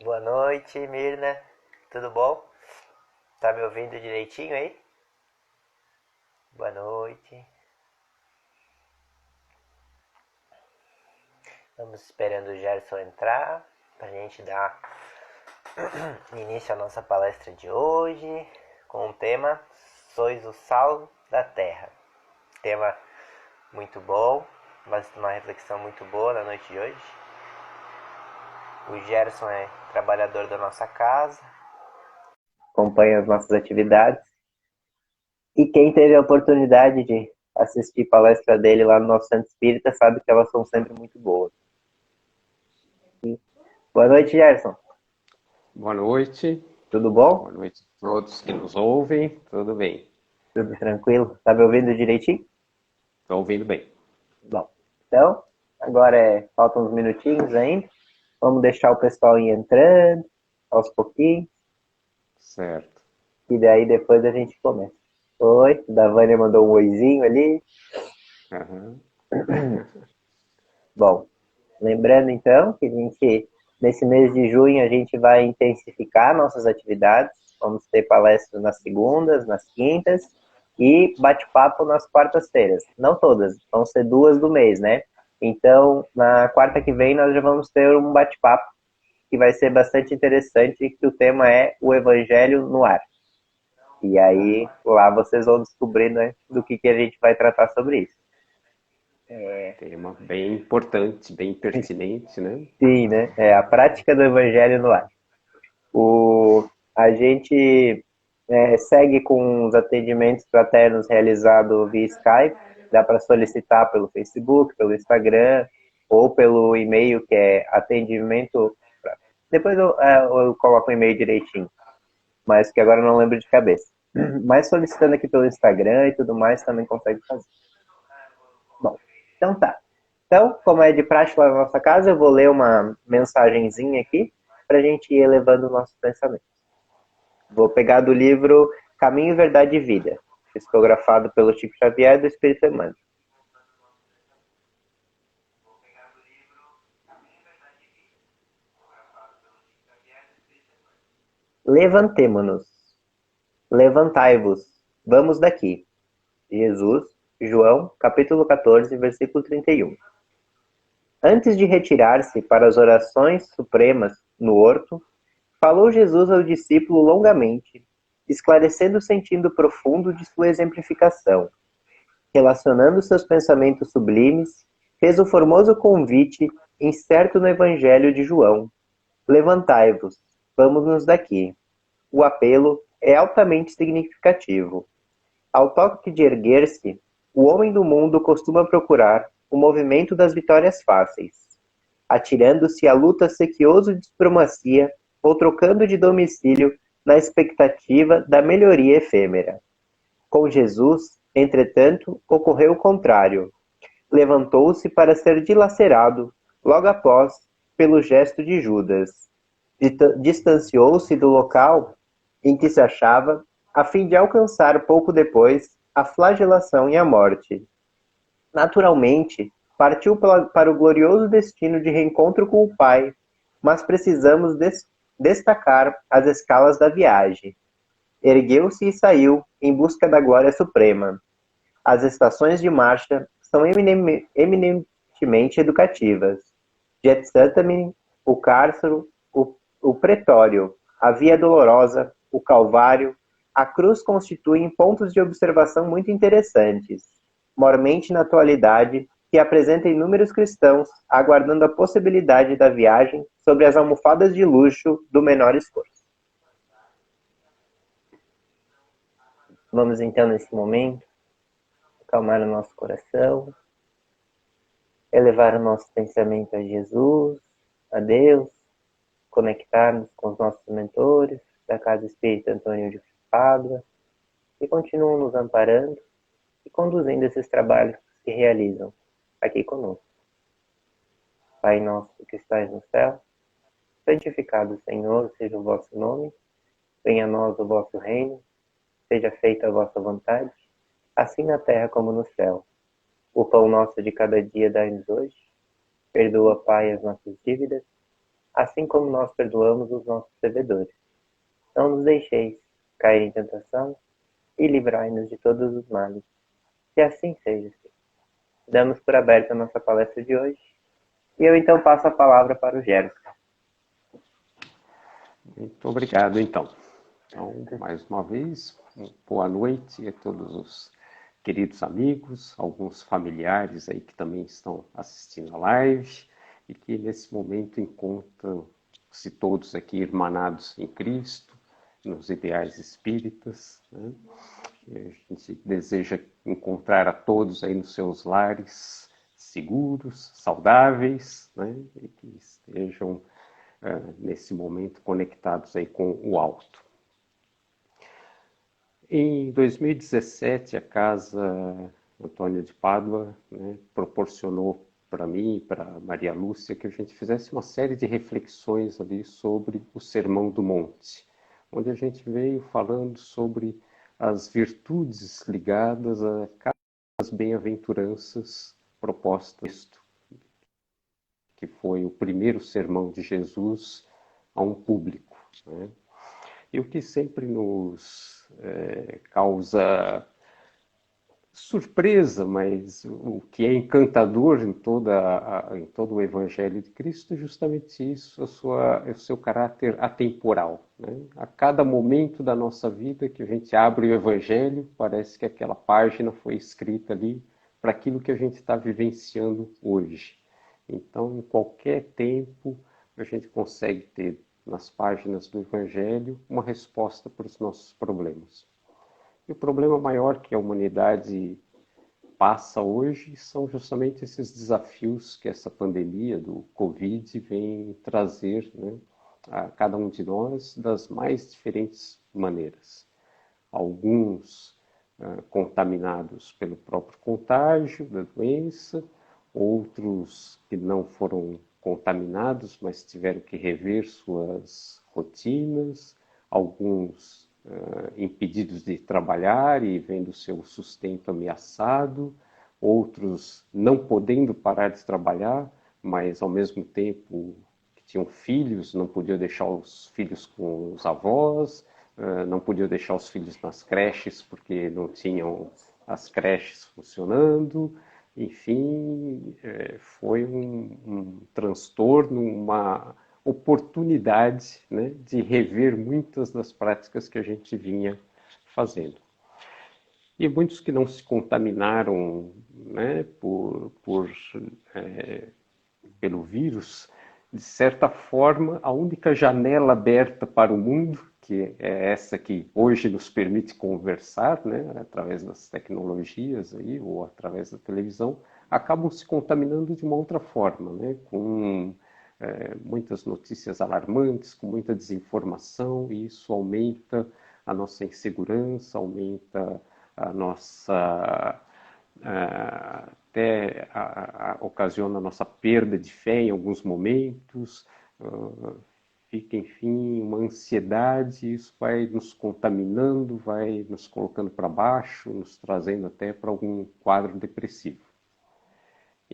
Boa noite, Mirna. Tudo bom? Tá me ouvindo direitinho aí? Boa noite. Vamos esperando o Gerson entrar pra gente dar início à nossa palestra de hoje com o tema Sois o Sal da Terra. Tema muito bom, mas uma reflexão muito boa na noite de hoje. O Gerson é trabalhador da nossa casa, acompanha as nossas atividades. E quem teve a oportunidade de assistir palestra dele lá no nosso Centro Espírita sabe que elas são sempre muito boas. E boa noite, Gerson. Boa noite. Tudo bom? Boa noite a todos que nos ouvem. Tudo bem? Tudo tranquilo? Tá me ouvindo direitinho? Estou ouvindo bem. Bom, então, agora faltam uns minutinhos ainda. Vamos deixar o pessoal ir entrando aos pouquinhos. Certo. E daí depois a gente começa. Oi, a Vânia mandou um oizinho ali. Uhum. Bom, lembrando então que nesse mês de junho, a gente vai intensificar nossas atividades. Vamos ter palestras nas segundas, nas quintas e bate-papo nas quartas-feiras. Não todas, vão ser 2 do mês, né? Então, na quarta que vem, nós já vamos ter um bate-papo que vai ser bastante interessante, que o tema é o Evangelho no Ar. E aí, lá vocês vão descobrir, né, do que a gente vai tratar sobre isso. Tema bem importante, bem pertinente, né? Sim, né? É a prática do Evangelho no Ar. A gente segue com os atendimentos fraternos realizados via Skype. Dá para solicitar pelo Facebook, pelo Instagram ou pelo e-mail, que é atendimento. Depois eu coloco o e-mail direitinho, mas que agora eu não lembro de cabeça. Mas solicitando aqui pelo Instagram e tudo mais, também consegue fazer. Bom, então tá. Então, como é de praxe lá na nossa casa, eu vou ler uma mensagenzinha aqui para a gente ir elevando o nosso pensamento. Vou pegar do livro Caminho, Verdade e Vida, psicografado pelo Chico Xavier do Espírito Emmanuel. Levantemo-nos, levantai-vos, vamos daqui. Jesus, João, capítulo 14, versículo 31. Antes de retirar-se para as orações supremas no horto, falou Jesus ao discípulo longamente, esclarecendo o sentido profundo de sua exemplificação. Relacionando seus pensamentos sublimes, fez o formoso convite incerto no Evangelho de João: levantai-vos, vamos-nos daqui. O apelo é altamente significativo. Ao toque de erguer-se, o homem do mundo costuma procurar o movimento das vitórias fáceis, atirando-se à luta sequioso de supremacia ou trocando de domicílio na expectativa da melhoria efêmera. Com Jesus, entretanto, ocorreu o contrário. Levantou-se para ser dilacerado, logo após, pelo gesto de Judas. Distanciou-se do local em que se achava, a fim de alcançar pouco depois a flagelação e a morte. Naturalmente, partiu para o glorioso destino de reencontro com o Pai, mas precisamos destacar as escalas da viagem. Ergueu-se e saiu em busca da glória suprema. As estações de marcha são eminentemente educativas. Getsemane, o Cárcero, o Pretório, a Via Dolorosa, o Calvário, a cruz constituem pontos de observação muito interessantes, mormente na atualidade, que apresenta inúmeros cristãos aguardando a possibilidade da viagem sobre as almofadas de luxo do menor esforço. Vamos então, nesse momento, acalmar o nosso coração, elevar o nosso pensamento a Jesus, a Deus, conectarmos com os nossos mentores da Casa Espírita Antônio de Pádua, que continuam nos amparando e conduzindo esses trabalhos que se realizam aqui conosco. Pai nosso que estais no céu, santificado, Senhor, seja o vosso nome, venha a nós o vosso reino, seja feita a vossa vontade, assim na terra como no céu. O pão nosso de cada dia dai-nos hoje, perdoa, Pai, as nossas dívidas, assim como nós perdoamos os nossos devedores. Não nos deixeis cair em tentação e livrai-nos de todos os males. Que assim seja. Damos por aberta a nossa palestra de hoje. E eu então passo a palavra para o Gerson. Muito obrigado, então. Então, mais uma vez, boa noite a todos os queridos amigos, alguns familiares aí que também estão assistindo a live e que nesse momento encontram-se todos aqui irmanados em Cristo, nos ideais espíritas, né? A gente deseja encontrar a todos aí nos seus lares seguros, saudáveis, né? E que estejam nesse momento conectados aí com o alto. Em 2017, a Casa Antônio de Pádua, né, proporcionou para mim e para Maria Lúcia que a gente fizesse uma série de reflexões ali sobre o Sermão do Monte, onde a gente veio falando sobre as virtudes ligadas a cada das bem-aventuranças propostas, que foi o primeiro sermão de Jesus a um público, né? E o que sempre nos causa surpresa, mas o que é encantador em todo o Evangelho de Cristo é justamente isso, o seu caráter atemporal, né? A cada momento da nossa vida que a gente abre o Evangelho, parece que aquela página foi escrita ali para aquilo que a gente está vivenciando hoje. Então, em qualquer tempo, a gente consegue ter nas páginas do Evangelho uma resposta para os nossos problemas. E o problema maior que a humanidade passa hoje são justamente esses desafios que essa pandemia do Covid vem trazer, né, a cada um de nós das mais diferentes maneiras. Alguns contaminados pelo próprio contágio da doença, outros que não foram contaminados, mas tiveram que rever suas rotinas, alguns impedidos de trabalhar e vendo seu sustento ameaçado, outros não podendo parar de trabalhar, mas ao mesmo tempo que tinham filhos, não podiam deixar os filhos com os avós, não podiam deixar os filhos nas creches porque não tinham as creches funcionando. Enfim, foi um transtorno, uma oportunidade, né, de rever muitas das práticas que a gente vinha fazendo. E muitos que não se contaminaram, né, pelo vírus, de certa forma, a única janela aberta para o mundo, que é essa que hoje nos permite conversar, né, através das tecnologias aí, ou através da televisão, acabam se contaminando de uma outra forma, né, com muitas notícias alarmantes, com muita desinformação, e isso aumenta a nossa insegurança, aumenta a nossa até ocasiona a nossa perda de fé em alguns momentos, fica, enfim, uma ansiedade, isso vai nos contaminando, vai nos colocando para baixo, nos trazendo até para algum quadro depressivo.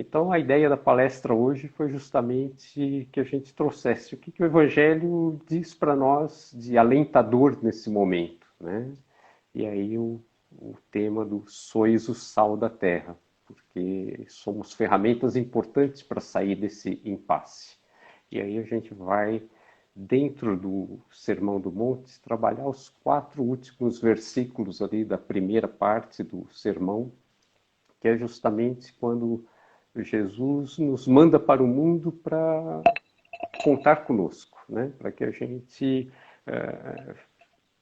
Então, a ideia da palestra hoje foi justamente que a gente trouxesse o que o Evangelho diz para nós de alentador nesse momento, né? E aí o tema do sois o sal da terra, porque somos ferramentas importantes para sair desse impasse. E aí a gente vai, dentro do Sermão do Monte, trabalhar os 4 últimos versículos ali da primeira parte do sermão, que é justamente quando Jesus nos manda para o mundo para contar conosco, né? Para que a gente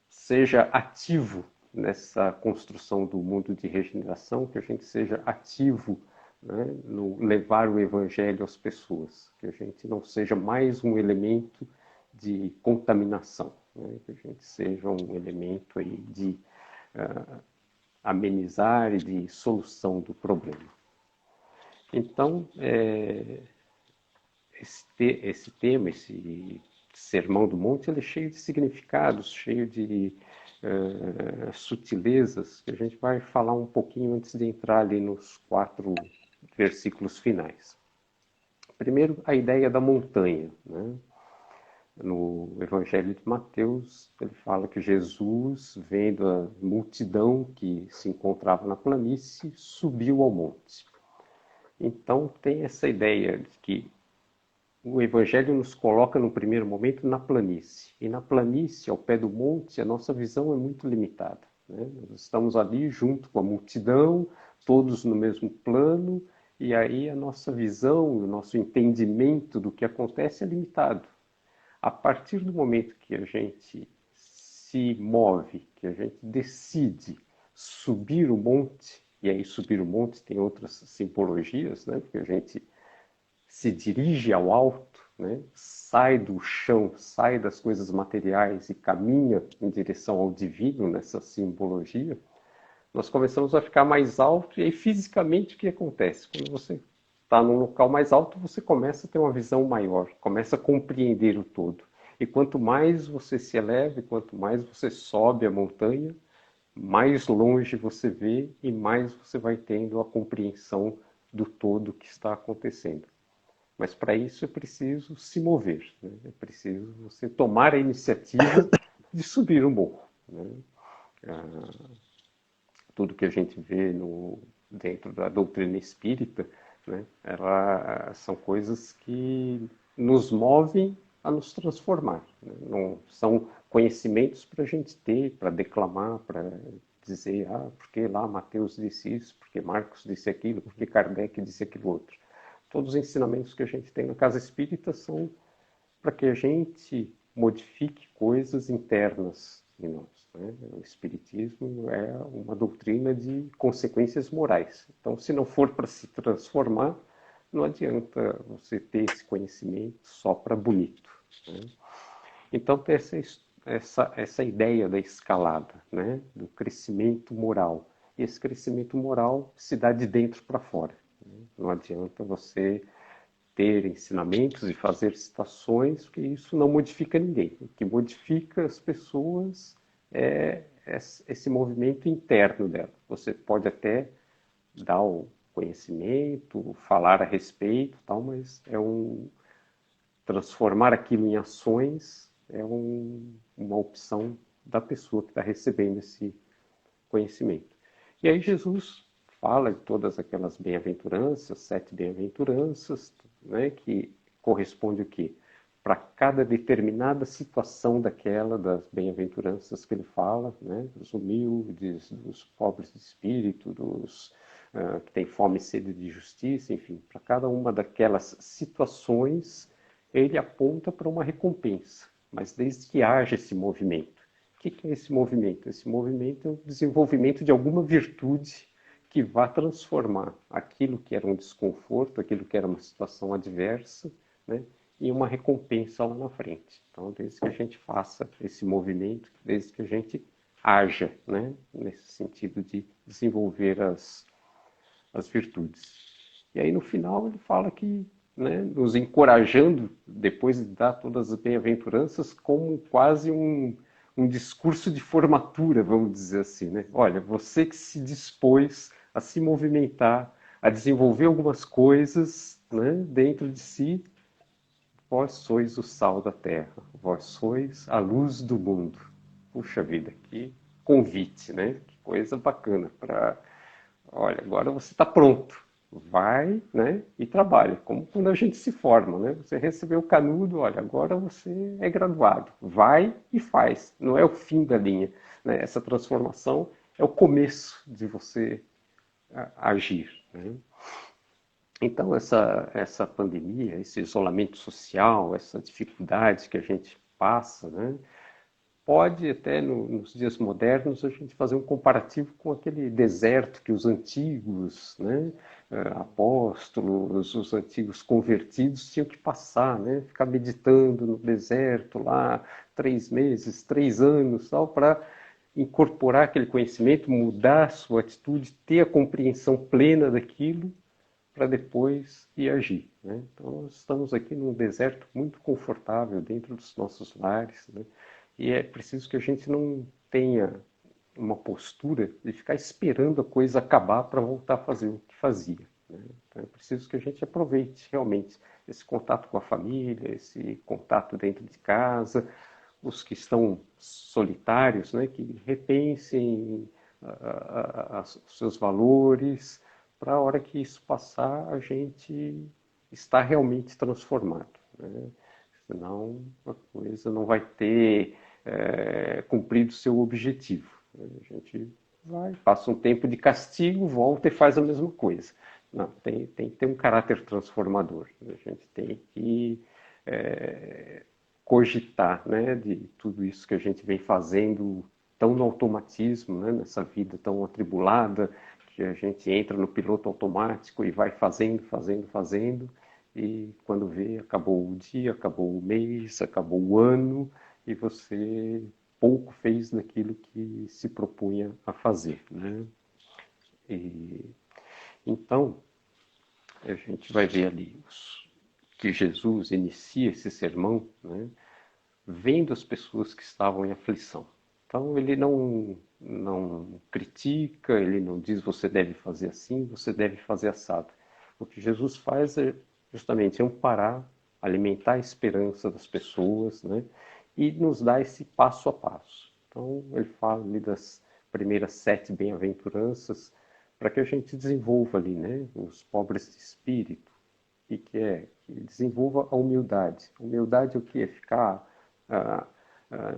seja ativo nessa construção do mundo de regeneração, que a gente seja ativo, né, no levar o evangelho às pessoas, que a gente não seja mais um elemento de contaminação, né, que a gente seja um elemento aí de amenizar e de solução do problema. Então, esse tema, esse Sermão do Monte, ele é cheio de significados, cheio de sutilezas, que a gente vai falar um pouquinho antes de entrar ali nos 4 versículos finais. Primeiro, a ideia da montanha, né? No Evangelho de Mateus, ele fala que Jesus, vendo a multidão que se encontrava na planície, subiu ao monte. Então tem essa ideia de que o Evangelho nos coloca no primeiro momento na planície. E na planície, ao pé do monte, a nossa visão é muito limitada, né? Nós estamos ali junto com a multidão, todos no mesmo plano, e aí a nossa visão, o nosso entendimento do que acontece é limitado. A partir do momento que a gente se move, que a gente decide subir o monte, e aí subir o monte tem outras simbologias, né? Porque a gente se dirige ao alto, né? Sai do chão, sai das coisas materiais e caminha em direção ao divino nessa simbologia, nós começamos a ficar mais alto e aí fisicamente o que acontece? Quando você está num local mais alto, você começa a ter uma visão maior, começa a compreender o todo. E quanto mais você se eleva, quanto mais você sobe a montanha, mais longe você vê e mais você vai tendo a compreensão do todo que está acontecendo. Mas para isso é preciso se mover, né? É preciso você tomar a iniciativa de subir o morro, né? Tudo que a gente vê dentro da doutrina espírita, né, são coisas que nos movem a nos transformar. Né? Não são conhecimentos para a gente ter, para declamar, para dizer, porque lá Mateus disse isso, porque Marcos disse aquilo, porque Kardec disse aquilo outro. Todos os ensinamentos que a gente tem na casa espírita são para que a gente modifique coisas internas em nós. Né? O Espiritismo é uma doutrina de consequências morais. Então, se não for para se transformar, não adianta você ter esse conhecimento só para bonito. Né? Então, tem essa ideia da escalada, né? Do crescimento moral. E esse crescimento moral se dá de dentro para fora. Né? Não adianta você ter ensinamentos e fazer citações, porque isso não modifica ninguém. O que modifica as pessoas é esse movimento interno dela. Você pode até dar o conhecimento, falar a respeito, tal, mas transformar aquilo em ações é uma opção da pessoa que está recebendo esse conhecimento. E aí Jesus fala de todas aquelas bem-aventuranças, 7 bem-aventuranças, né, que corresponde o quê? Para cada determinada situação daquela das bem-aventuranças que ele fala, né, dos humildes, dos pobres de espírito, dos que têm fome e sede de justiça, enfim, para cada uma daquelas situações ele aponta para uma recompensa, mas desde que haja esse movimento. O que é esse movimento? Esse movimento é o desenvolvimento de alguma virtude que vá transformar aquilo que era um desconforto, aquilo que era uma situação adversa, né, em uma recompensa lá na frente. Então, desde que a gente faça esse movimento, desde que a gente haja, né, nesse sentido de desenvolver as virtudes. E aí, no final, ele fala que, né, nos encorajando, depois de dar todas as bem-aventuranças, como quase um discurso de formatura, vamos dizer assim, né? Olha, você que se dispôs a se movimentar, a desenvolver algumas coisas, né, dentro de si, vós sois o sal da terra, vós sois a luz do mundo. Puxa vida, que convite, né? Que coisa bacana para... Olha, agora você está pronto. Vai, né, e trabalha, como quando a gente se forma, né? Você recebeu o canudo, olha, agora você é graduado. Vai e faz. Não é o fim da linha, né? Essa transformação é o começo de você agir, né? Então, essa pandemia, esse isolamento social, essa dificuldade que a gente passa, né, pode até nos dias modernos a gente fazer um comparativo com aquele deserto que os antigos, né, apóstolos, os antigos convertidos tinham que passar, né, ficar meditando no deserto lá 3 meses, 3 anos, tal, para incorporar aquele conhecimento, mudar a sua atitude, ter a compreensão plena daquilo para depois ir agir. Né? Então, nós estamos aqui num deserto muito confortável dentro dos nossos lares, né? E é preciso que a gente não tenha uma postura de ficar esperando a coisa acabar para voltar a fazer o que fazia. Né? Então, é preciso que a gente aproveite realmente esse contato com a família, esse contato dentro de casa, os que estão solitários, né, que repensem os seus valores, para a hora que isso passar, a gente está realmente transformado, né? Senão a coisa não vai ter cumprido seu objetivo. A gente vai, passa um tempo de castigo, volta e faz a mesma coisa. Não, tem que ter um caráter transformador. A gente tem que cogitar, né, de tudo isso que a gente vem fazendo tão no automatismo, né, nessa vida tão atribulada, que a gente entra no piloto automático e vai fazendo, e quando vê, acabou o dia, acabou o mês, acabou o ano, e você pouco fez daquilo que se propunha a fazer, né? Então, a gente vai ver ali que Jesus inicia esse sermão, né, vendo as pessoas que estavam em aflição. Então ele não critica, ele não diz você deve fazer assim, você deve fazer assado. O que Jesus faz é justamente amparar, alimentar a esperança das pessoas, né? E nos dá esse passo a passo. Então ele fala ali das primeiras 7 bem-aventuranças para que a gente desenvolva ali, né? Os pobres de espírito, que é que desenvolva a humildade. Humildade é o que? É ficar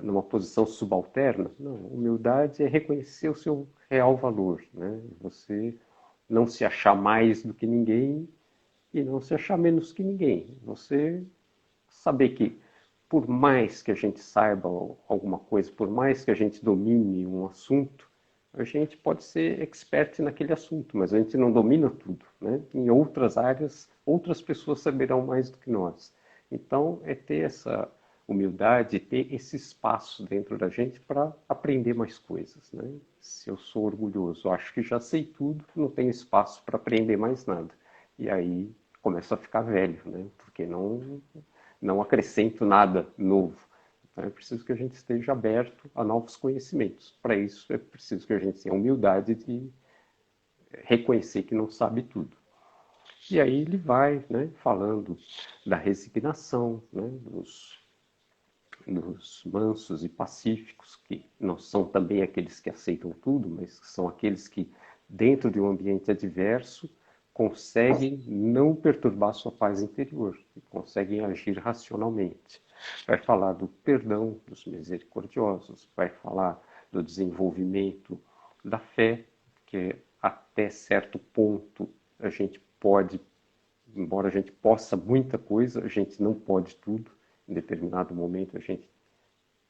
numa posição subalterna? Não, humildade é reconhecer o seu real valor, né? Você não se achar mais do que ninguém e não se achar menos que ninguém. Você saber que por mais que a gente saiba alguma coisa, por mais que a gente domine um assunto, a gente pode ser expert naquele assunto, mas a gente não domina tudo, né? Em outras áreas, outras pessoas saberão mais do que nós. Então, é ter essa humildade, ter esse espaço dentro da gente para aprender mais coisas, né? Se eu sou orgulhoso, acho que já sei tudo, não tenho espaço para aprender mais nada. E aí começo a ficar velho, né? Porque não acrescento nada novo. Então é preciso que a gente esteja aberto a novos conhecimentos. Para isso é preciso que a gente tenha a humildade de reconhecer que não sabe tudo. E aí ele vai, né, falando da resignação, né, dos mansos e pacíficos, que não são também aqueles que aceitam tudo, mas são aqueles que, dentro de um ambiente adverso, conseguem não perturbar sua paz interior, conseguem agir racionalmente. Vai falar do perdão dos misericordiosos, vai falar do desenvolvimento da fé, que até certo ponto a gente pode, embora a gente possa muita coisa, a gente não pode tudo. Em determinado momento a gente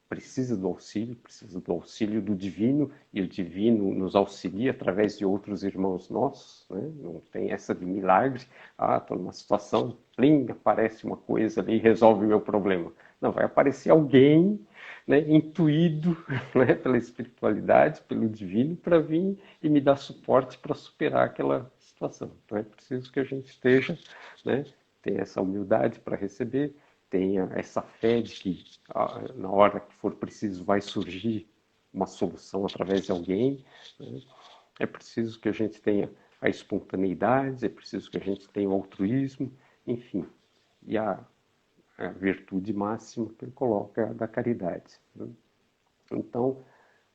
precisa do auxílio do divino, e o divino nos auxilia através de outros irmãos nossos, né? Não tem essa de milagre, estou numa situação, plim, aparece uma coisa ali e resolve o meu problema. Não, vai aparecer alguém, né, intuído, né, pela espiritualidade, pelo divino, para vir e me dar suporte para superar aquela situação. Então é preciso que a gente esteja, né, tenha essa humildade para receber, tenha essa fé de que na hora que for preciso vai surgir uma solução através de alguém, né? É preciso que a gente tenha a espontaneidade, é preciso que a gente tenha o altruísmo, enfim. E a virtude máxima que ele coloca é a da caridade, né? Então,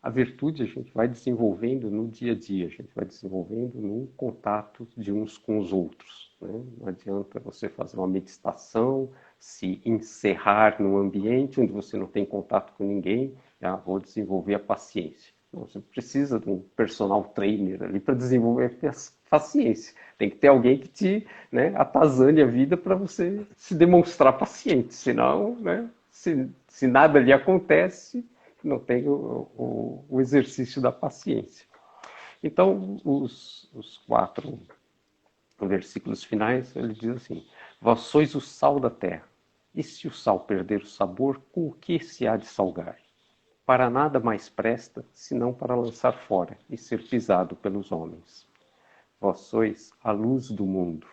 a virtude a gente vai desenvolvendo no dia a dia, a gente vai desenvolvendo no contato de uns com os outros, né? Não adianta você fazer uma meditação, se encerrar num ambiente onde você não tem contato com ninguém, vou desenvolver a paciência. Não, você precisa de um personal trainer ali para desenvolver a paciência. Tem que ter alguém que te, né, atazane a vida para você se demonstrar paciente, senão, né, se nada lhe acontece, não tem o exercício da paciência. Então, os 4 versículos finais, ele diz assim: vós sois o sal da terra, e se o sal perder o sabor, com o que se há de salgar? Para nada mais presta, senão para lançar fora e ser pisado pelos homens. Vós sois a luz do mundo.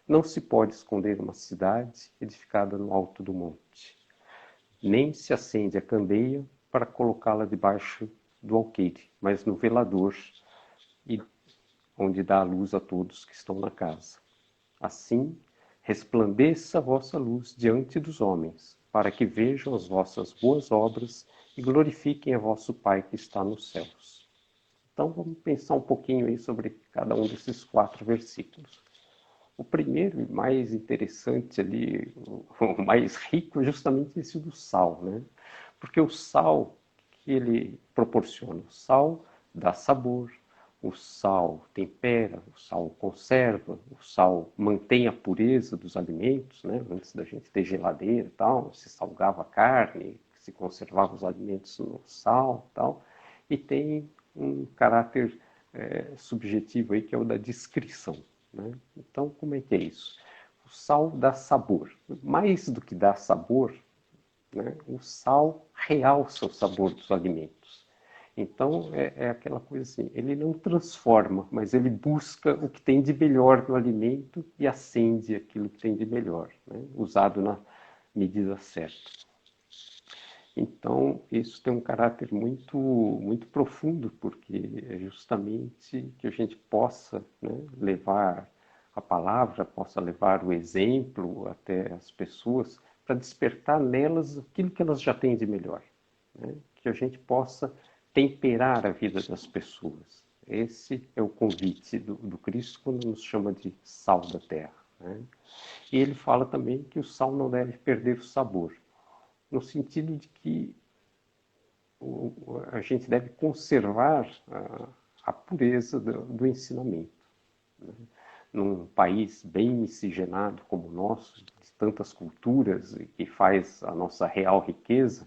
Não se pode esconder uma cidade edificada no alto do monte. Nem se acende a candeia para colocá-la debaixo do alqueire, mas no velador, e onde dá a luz a todos que estão na casa. Assim, resplandeça a vossa luz diante dos homens, para que vejam as vossas boas obras e glorifiquem a vosso Pai que está nos céus. Então vamos pensar um pouquinho aí sobre cada um desses 4 versículos. O primeiro e mais interessante ali, o mais rico, é justamente esse do sal, né? Porque o sal que ele proporciona, o sal dá sabor, o sal tempera, o sal conserva, o sal mantém a pureza dos alimentos, né? Antes da gente ter geladeira e tal, se salgava a carne, se conservava os alimentos no sal e tal, e tem um caráter subjetivo aí que é o da discrição. Né? Então, como é que é isso? O sal dá sabor. Mais do que dar sabor, né? O sal realça o sabor dos alimentos. Então, é aquela coisa assim, ele não transforma, mas ele busca o que tem de melhor no alimento e acende aquilo que tem de melhor, né? Usado na medida certa. Então, isso tem um caráter muito, muito profundo, porque é justamente que a gente possa, né, levar a palavra, possa levar o exemplo até as pessoas, para despertar nelas aquilo que elas já têm de melhor. Né? Que a gente possa temperar a vida das pessoas. Esse é o convite do Cristo quando nos chama de sal da terra. Né? E ele fala também que o sal não deve perder o sabor, no sentido de que a gente deve conservar a pureza do ensinamento. Né? Num país bem miscigenado como o nosso, de tantas culturas, e que faz a nossa real riqueza,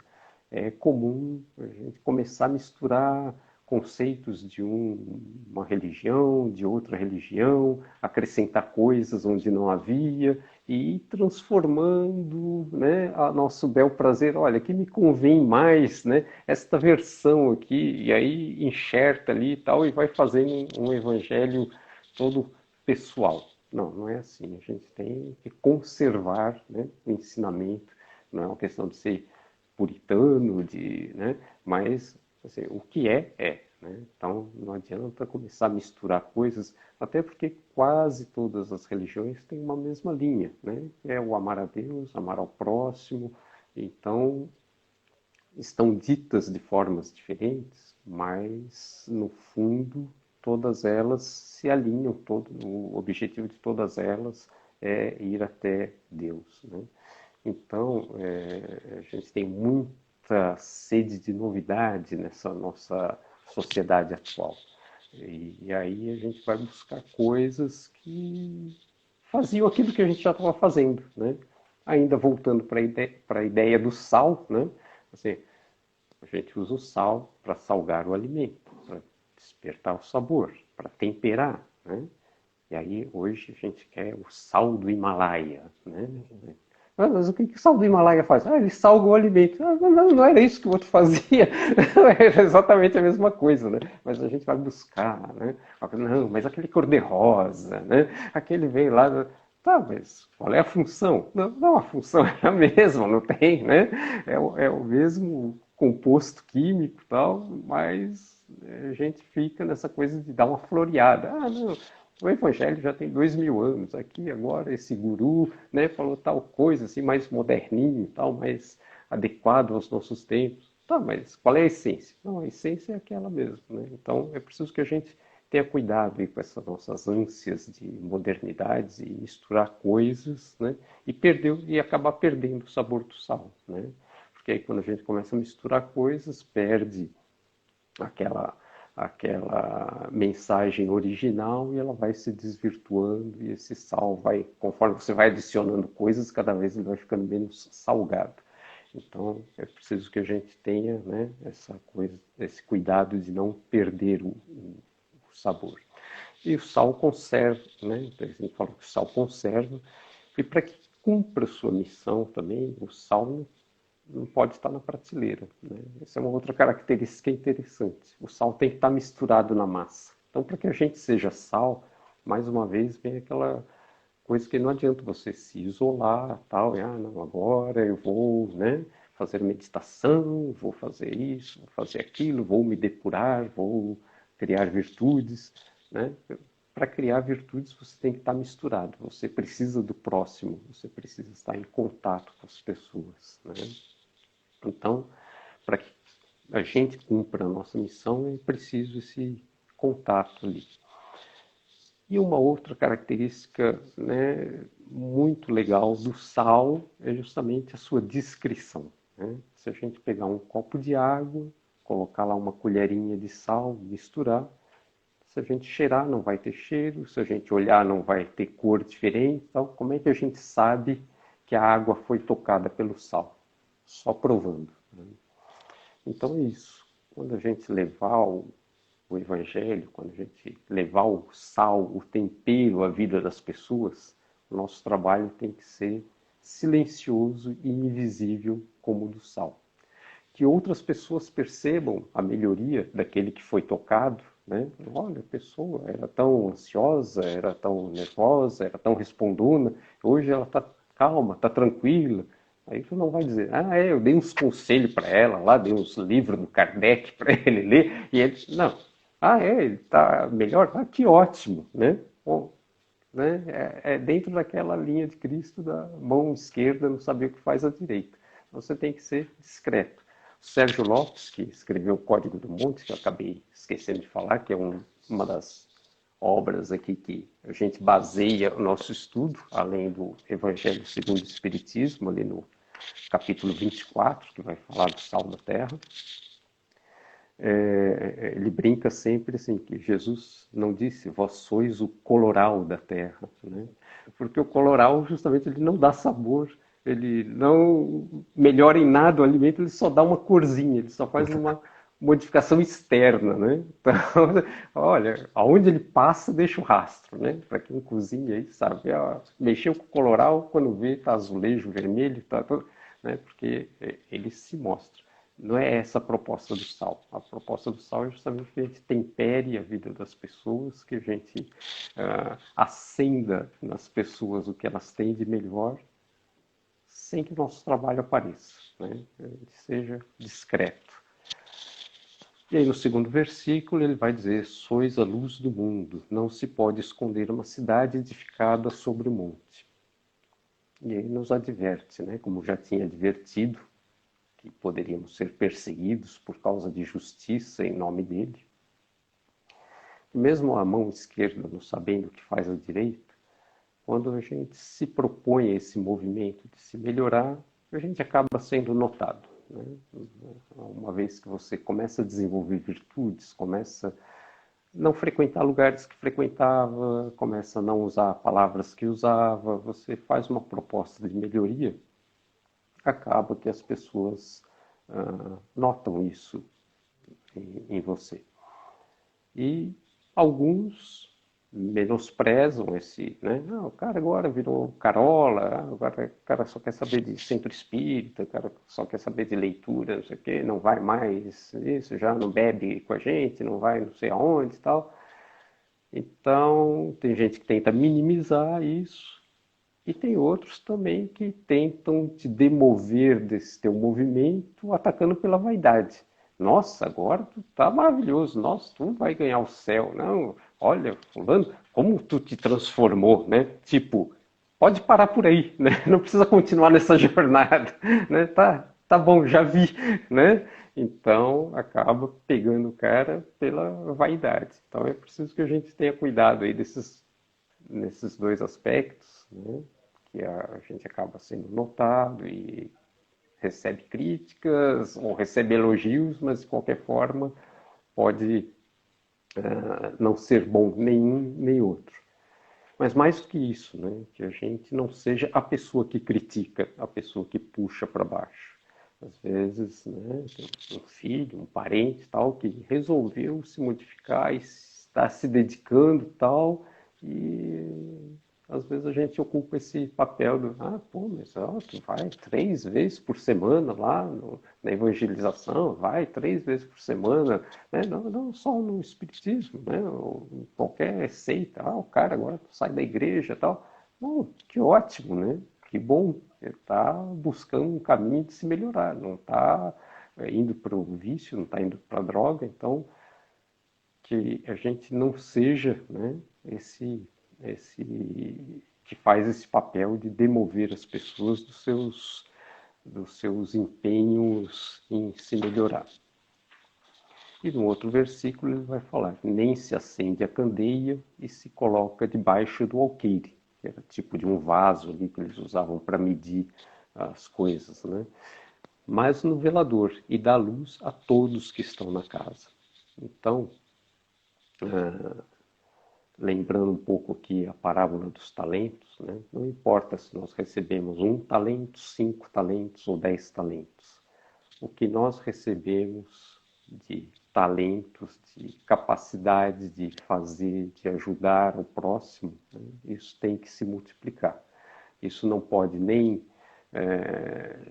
é comum a gente começar a misturar conceitos de uma religião, de outra religião, acrescentar coisas onde não havia e ir transformando, né, a nosso bel prazer. Olha, que me convém mais, né, esta versão aqui, e aí enxerta ali e tal, e vai fazendo um evangelho todo pessoal. Não, não é assim. A gente tem que conservar, né, o ensinamento. Não é uma questão de ser puritano, né, mas assim, o que é. Né? Então não adianta começar a misturar coisas, até porque quase todas as religiões têm uma mesma linha, né? É o amar a Deus, amar ao próximo. Então estão ditas de formas diferentes, mas no fundo todas elas se alinham, o objetivo de todas elas é ir até Deus. Né? Então, a gente tem muita sede de novidade nessa nossa sociedade atual. E aí a gente vai buscar coisas que faziam aquilo que a gente já estava fazendo. Né? Ainda voltando para a ideia do sal, né? Assim, a gente usa o sal para salgar o alimento, para despertar o sabor, para temperar. Né? E aí hoje a gente quer o sal do Himalaia. Né? Mas o que o sal do Himalaia faz? Ele salga o alimento. Não era isso que o outro fazia. Era exatamente a mesma coisa, né? Mas a gente vai buscar, né? Não, mas aquele cor-de-rosa, né? Aquele veio lá... Tá, mas qual é a função? Não, a função é a mesma, não tem, né? É o mesmo composto químico e tal, mas a gente fica nessa coisa de dar uma floreada. Não, o Evangelho já tem 2000 anos. Aqui agora esse guru, né, falou tal coisa assim mais moderninho, tal, mais adequado aos nossos tempos. Tá, mas qual é a essência? Não, a essência é aquela mesmo, né? Então é preciso que a gente tenha cuidado aí com essas nossas ânsias de modernidades e misturar coisas, né? E acabar perdendo o sabor do sal, né? Porque aí quando a gente começa a misturar coisas, perde aquela mensagem original e ela vai se desvirtuando e esse sal vai, conforme você vai adicionando coisas, cada vez ele vai ficando menos salgado. Então é preciso que a gente tenha, né, essa coisa, esse cuidado de não perder o sabor. E o sal conserva, né? Então, a gente fala que o sal conserva e para que cumpra sua missão também, o sal não pode estar na prateleira. Né? Essa é uma outra característica interessante. O sal tem que estar misturado na massa. Então, para que a gente seja sal, mais uma vez vem aquela coisa que não adianta você se isolar, tal, e, não, agora eu vou, né, fazer meditação, vou fazer isso, vou fazer aquilo, vou me depurar, vou criar virtudes, né? para criar virtudes você tem que estar misturado, você precisa do próximo, você precisa estar em contato com as pessoas, né? Então, para que a gente cumpra a nossa missão, é preciso esse contato ali. E uma outra característica, né, muito legal do sal é justamente a sua discrição, né? Se a gente pegar um copo de água, colocar lá uma colherinha de sal, misturar, se a gente cheirar não vai ter cheiro, se a gente olhar não vai ter cor diferente. Então, como é que a gente sabe que a água foi tocada pelo sal? Só provando, né? Então é isso. Quando a gente levar o Evangelho, quando a gente levar o sal, o tempero à vida das pessoas, o nosso trabalho tem que ser silencioso e invisível como o do sal. Que outras pessoas percebam a melhoria daquele que foi tocado, né? Olha, a pessoa era tão ansiosa, era tão nervosa, era tão respondona, hoje ela está calma, está tranquila. Aí tu não vai dizer, eu dei uns conselhos para ela lá, dei uns livros do Kardec para ele ler, e ele, não, ele está melhor? Ah, que ótimo, né? Bom, né? É dentro daquela linha de Cristo da mão esquerda não saber o que faz a direita. Então, você tem que ser discreto. O Sérgio Lopes, que escreveu o Código do Monte, que eu acabei esquecendo de falar, que é uma das obras aqui que a gente baseia o nosso estudo, além do Evangelho segundo o Espiritismo, ali no capítulo 24, que vai falar do sal da terra. Ele brinca sempre assim, que Jesus não disse, vós sois o coloral da terra, né? Porque o coloral justamente ele não dá sabor, ele não melhora em nada o alimento, ele só dá uma corzinha, ele só faz uma modificação externa, né? Então, olha, aonde ele passa deixa o rastro, né? Para quem cozinha aí sabe, mexeu com o coloral, quando vê tá azulejo, vermelho, né? Porque ele se mostra. Não é essa a proposta do sal. A proposta do sal é justamente que a gente tempere a vida das pessoas, que a gente acenda nas pessoas o que elas têm de melhor, sem que o nosso trabalho apareça, né? A gente seja discreto. E aí no segundo versículo ele vai dizer, sois a luz do mundo, não se pode esconder uma cidade edificada sobre o monte. E aí nos adverte, né? Como já tinha advertido, que poderíamos ser perseguidos por causa de justiça em nome dele. Mesmo a mão esquerda não sabendo o que faz a direita, quando a gente se propõe a esse movimento de se melhorar, a gente acaba sendo notado, né? Uma vez que você começa a desenvolver virtudes, começa a não frequentar lugares que frequentava, começa a não usar palavras que usava, você faz uma proposta de melhoria, acaba que as pessoas notam isso em você. E alguns menosprezam esse, né? Não, o cara agora virou carola, agora o cara só quer saber de centro espírita, o cara só quer saber de leitura, não sei o quê, não vai mais isso, já não bebe com a gente, não vai não sei aonde e tal. Então, tem gente que tenta minimizar isso, e tem outros também que tentam te demover desse teu movimento atacando pela vaidade. Nossa, agora tu tá maravilhoso. Nossa, tu vai ganhar o céu. Não, olha, fulano, como tu te transformou, né? Tipo, pode parar por aí, né? Não precisa continuar nessa jornada, né? Tá bom, já vi, né? Então, acaba pegando o cara pela vaidade. Então, é preciso que a gente tenha cuidado aí nesses dois aspectos, né? Que a gente acaba sendo notado e recebe críticas ou recebe elogios, mas de qualquer forma pode não ser bom nenhum nem outro. Mas mais do que isso, né? Que a gente não seja a pessoa que critica, a pessoa que puxa para baixo. Às vezes, né, tem um filho, um parente tal, que resolveu se modificar e está se dedicando tal, e às vezes a gente ocupa esse papel do, mas tu vai 3 vezes por semana lá na evangelização, vai 3 vezes por semana, né? Não só no espiritismo, né? Ou em qualquer seita, o cara agora sai da igreja e tal. Que ótimo, né? Que bom, ele está buscando um caminho de se melhorar, não está indo para o vício, não está indo para a droga, então que a gente não seja, né, que faz esse papel de demover as pessoas dos seus empenhos em se melhorar. E no outro versículo ele vai falar: nem se acende a candeia e se coloca debaixo do alqueire, que era tipo de um vaso ali que eles usavam para medir as coisas, né? Mas no velador, e dá luz a todos que estão na casa. Então, lembrando um pouco aqui a parábola dos talentos, né? Não importa se nós recebemos 1 talento, 5 talentos ou 10 talentos. O que nós recebemos de talentos, de capacidade de fazer, de ajudar o próximo, né? Isso tem que se multiplicar. Isso não pode nem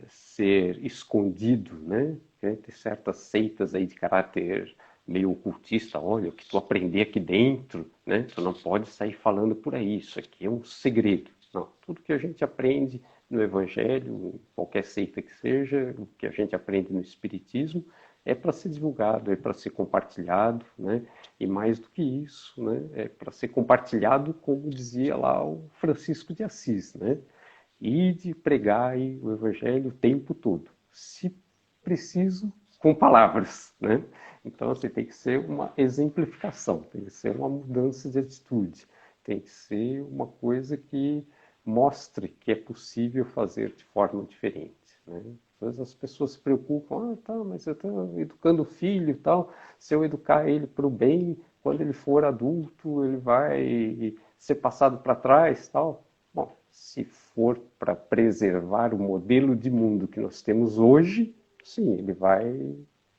ser escondido, né? Tem certas seitas aí de caráter meio ocultista, olha, o que tu aprender aqui dentro, né? Tu não pode sair falando por aí, isso aqui é um segredo. Não, tudo que a gente aprende no Evangelho, em qualquer seita que seja, o que a gente aprende no Espiritismo, é para ser divulgado, é para ser compartilhado, né? E mais do que isso, né? É para ser compartilhado, como dizia lá o Francisco de Assis, né? E de pregar o Evangelho o tempo todo, se preciso, com palavras, né? Então, assim, tem que ser uma exemplificação, tem que ser uma mudança de atitude, tem que ser uma coisa que mostre que é possível fazer de forma diferente, né? Às vezes as pessoas se preocupam, tá, mas eu estou educando o filho e tal, se eu educar ele para o bem, quando ele for adulto, ele vai ser passado para trás, tal. Bom, se for para preservar o modelo de mundo que nós temos hoje, sim, ele vai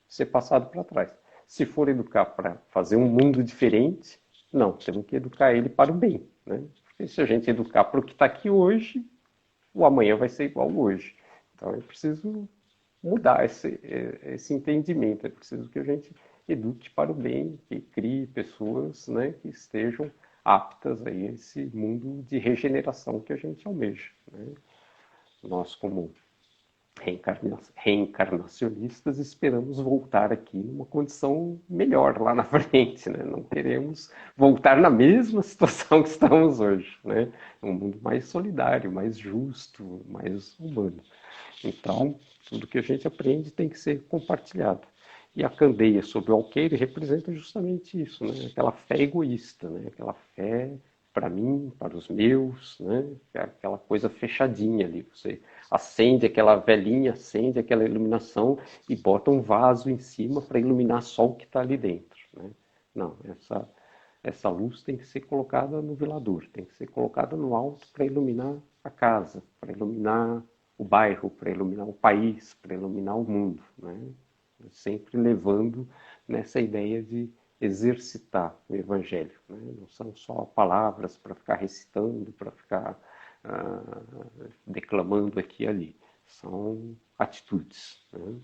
ser passado para trás. Se for educar para fazer um mundo diferente, não, temos que educar ele para o bem, né? Porque se a gente educar para o que está aqui hoje, o amanhã vai ser igual hoje. Então é preciso mudar esse entendimento, é preciso que a gente eduque para o bem, que crie pessoas, né, que estejam aptas a esse mundo de regeneração que a gente almeja, né? Nós, como reencarnacionistas, esperamos voltar aqui numa condição melhor lá na frente, né? Não queremos voltar na mesma situação que estamos hoje, né? Um mundo mais solidário, mais justo, mais humano. Então, tudo que a gente aprende tem que ser compartilhado. E a candeia sobre o alqueire representa justamente isso, né? Aquela fé egoísta, né? Aquela fé para mim, para os meus, né? Aquela coisa fechadinha ali. Você acende aquela velinha, acende aquela iluminação e bota um vaso em cima para iluminar só o que está ali dentro, né? Não, essa luz tem que ser colocada no velador, tem que ser colocada no alto para iluminar a casa, para iluminar o bairro, para iluminar o país, para iluminar o mundo, né? Sempre levando nessa ideia de exercitar o Evangelho, né? Não são só palavras para ficar recitando, para ficar declamando aqui e ali, são atitudes, né?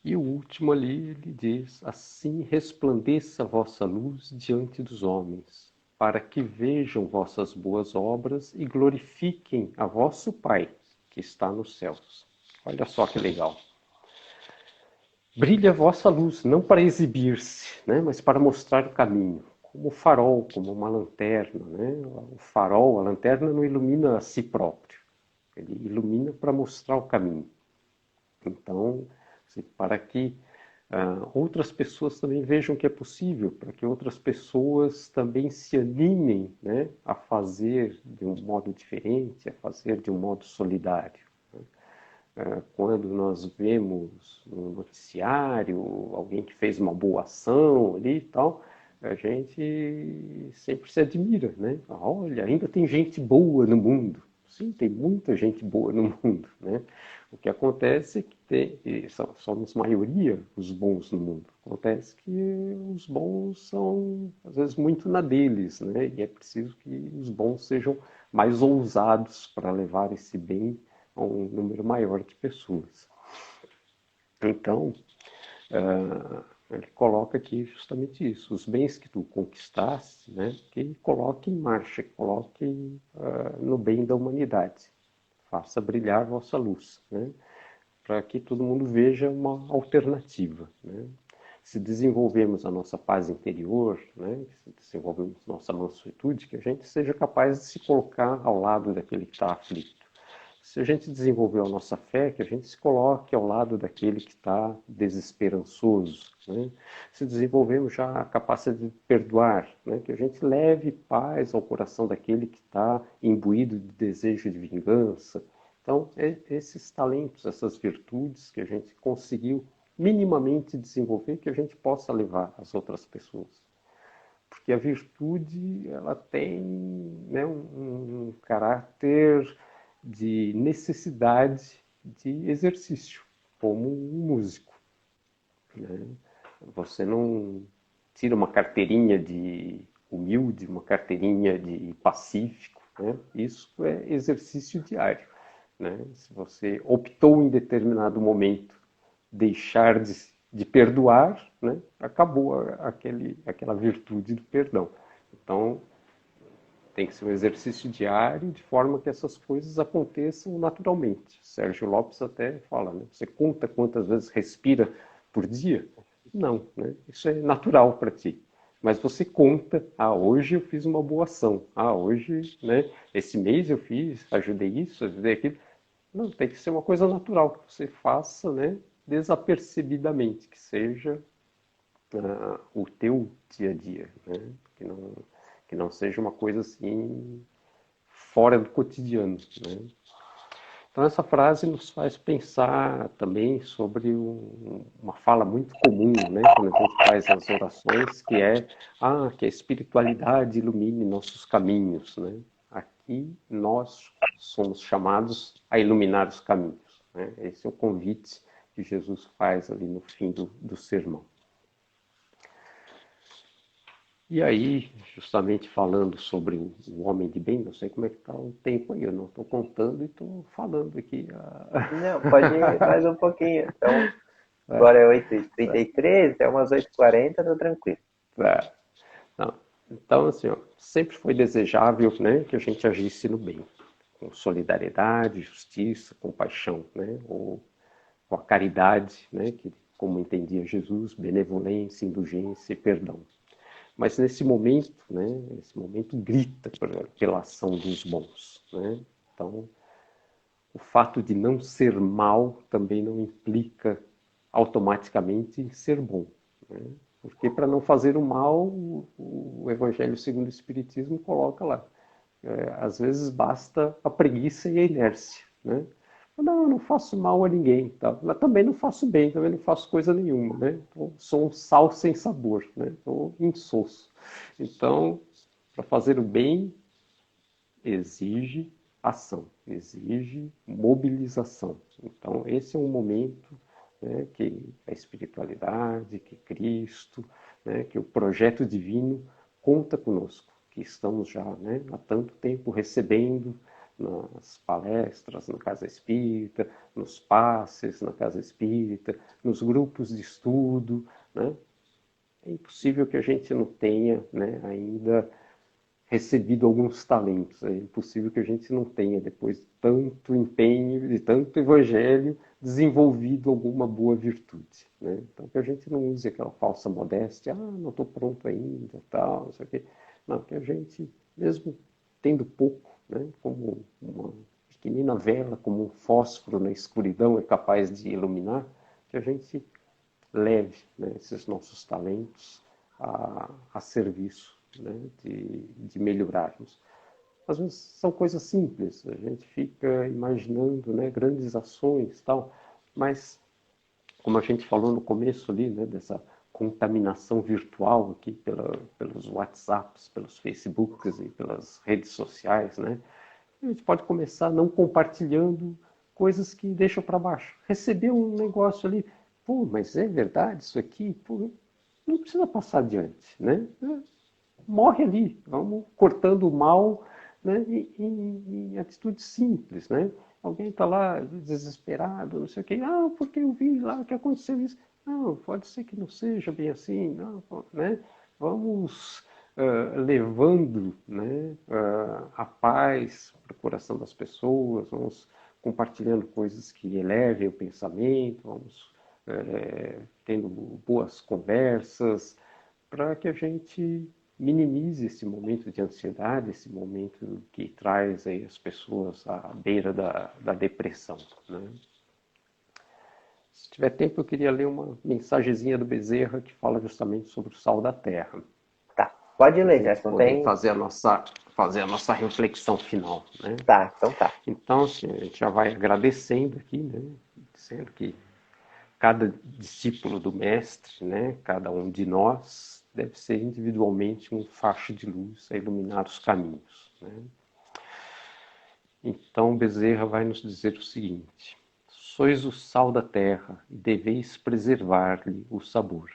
E o último ali, ele diz: assim resplandeça a vossa luz diante dos homens, para que vejam vossas boas obras e glorifiquem a vosso Pai, que está nos céus. Olha só que legal. Brilha a vossa luz, não para exibir-se, né, mas para mostrar o caminho. Como o farol, como uma lanterna, né? O farol, a lanterna não ilumina a si próprio. Ele ilumina para mostrar o caminho. Então, para que outras pessoas também vejam que é possível, para que outras pessoas também se animem, né, a fazer de um modo diferente, a fazer de um modo solidário, né? Quando nós vemos no noticiário alguém que fez uma boa ação ali e tal, a gente sempre se admira, né? Olha, ainda tem gente boa no mundo. Sim, tem muita gente boa no mundo, né? O que acontece é que somos maioria os bons no mundo. Acontece que os bons são, às vezes, muito na deles, né? E é preciso que os bons sejam mais ousados para levar esse bem a um número maior de pessoas. Então, ele coloca aqui justamente isso: os bens que tu conquistaste, né, que coloque em marcha, que coloque no bem da humanidade. Faça brilhar vossa luz, né, para que todo mundo veja uma alternativa, né? se desenvolvemos a nossa paz interior, né, se desenvolvemos nossa mansuetude, que a gente seja capaz de se colocar ao lado daquele que está aflito. Se a gente desenvolveu a nossa fé, que a gente se coloque ao lado daquele que está desesperançoso. Né? Se desenvolvemos já a capacidade de perdoar, né? Que a gente leve paz ao coração daquele que está imbuído de desejo de vingança. Então, esses talentos, essas virtudes que a gente conseguiu minimamente desenvolver, que a gente possa levar às outras pessoas. Porque a virtude, ela tem, né, um caráter de necessidade de exercício, como um músico. Né? Você não tira uma carteirinha de humilde, uma carteirinha de pacífico. Né? Isso é exercício diário. Né? Se você optou em determinado momento deixar de perdoar, né? Acabou aquela virtude do perdão. Então, tem que ser um exercício diário, de forma que essas coisas aconteçam naturalmente. Sérgio Lopes até fala, né? Você conta quantas vezes respira por dia? Não, né? Isso é natural para ti. Mas você conta, hoje eu fiz uma boa ação. Hoje, né? Esse mês eu fiz, ajudei isso, ajudei aquilo. Não, tem que ser uma coisa natural, que você faça, né? Desapercebidamente, que seja o teu dia a dia, né? Que não seja uma coisa assim fora do cotidiano, né? Então essa frase nos faz pensar também sobre uma fala muito comum, né, quando a gente faz as orações, que é que a espiritualidade ilumine nossos caminhos, né? Aqui nós somos chamados a iluminar os caminhos, né? Esse é o convite que Jesus faz ali no fim do sermão. E aí, justamente falando sobre o homem de bem, não sei como é que está o tempo aí, eu não estou contando e estou falando aqui. Não, pode ir mais um pouquinho. Então, agora é 8h33, é umas 8h40, tá tranquilo. Não. Então, assim, sempre foi desejável, né, que a gente agisse no bem, com solidariedade, justiça, compaixão, né, ou com a caridade, né, que, como entendia Jesus, benevolência, indulgência e perdão. Mas nesse momento, né, esse momento grita pela ação dos bons, né? Então, o fato de não ser mal também não implica automaticamente ser bom, né? Porque para não fazer o mal, o Evangelho segundo o Espiritismo coloca lá. Às vezes basta a preguiça e a inércia, né? Não, eu não faço mal a ninguém, tá? Mas também não faço bem, também não faço coisa nenhuma, né? Então, sou um sal sem sabor, né? Estou insosso. Então, para fazer o bem, exige ação, exige mobilização. Então, esse é um momento, né, que a espiritualidade, que Cristo, né, que o projeto divino conta conosco, que estamos já, né, há tanto tempo recebendo nas palestras na Casa Espírita, nos passes na Casa Espírita, nos grupos de estudo, né? É impossível que a gente não tenha, né, ainda recebido alguns talentos. É impossível que a gente não tenha, depois de tanto empenho, de tanto evangelho, desenvolvido alguma boa virtude. Né? Então, que a gente não use aquela falsa modéstia, não estou pronto ainda, tal, não sei o quê. Não, que a gente, mesmo tendo pouco, né, como uma pequenina vela, como um fósforo na escuridão é capaz de iluminar, que a gente leve, né, esses nossos talentos a serviço, né, de melhorarmos. Às vezes são coisas simples, a gente fica imaginando, né, grandes ações, tal, mas como a gente falou no começo ali, né, dessa contaminação virtual aqui pelos WhatsApps, pelos Facebooks e pelas redes sociais, né, a gente pode começar não compartilhando coisas que deixam para baixo. Receber um negócio ali, pô, mas é verdade isso aqui? Pô, não precisa passar adiante, né? Morre ali, vamos cortando o mal, né, em atitudes simples, né? Alguém está lá desesperado, não sei o quê, porque eu vi lá que aconteceu isso. Não, pode ser que não seja bem assim, não, né? Vamos levando, né, a paz para o coração das pessoas, vamos compartilhando coisas que elevem o pensamento, vamos tendo boas conversas, para que a gente minimize esse momento de ansiedade, esse momento que traz aí as pessoas à beira da depressão, né? Se tiver tempo, eu queria ler uma mensagenzinha do Bezerra que fala justamente sobre o sal da terra. Tá, pode Para a ler, gente Gerson, poder tem... fazer a nossa reflexão final, né? Tá, então tá. Então, assim, a gente já vai agradecendo aqui, né? Dizendo que cada discípulo do Mestre, né? Cada um de nós deve ser individualmente um facho de luz a iluminar os caminhos, né? Então Bezerra vai nos dizer o seguinte: sois o sal da terra e deveis preservar-lhe o sabor.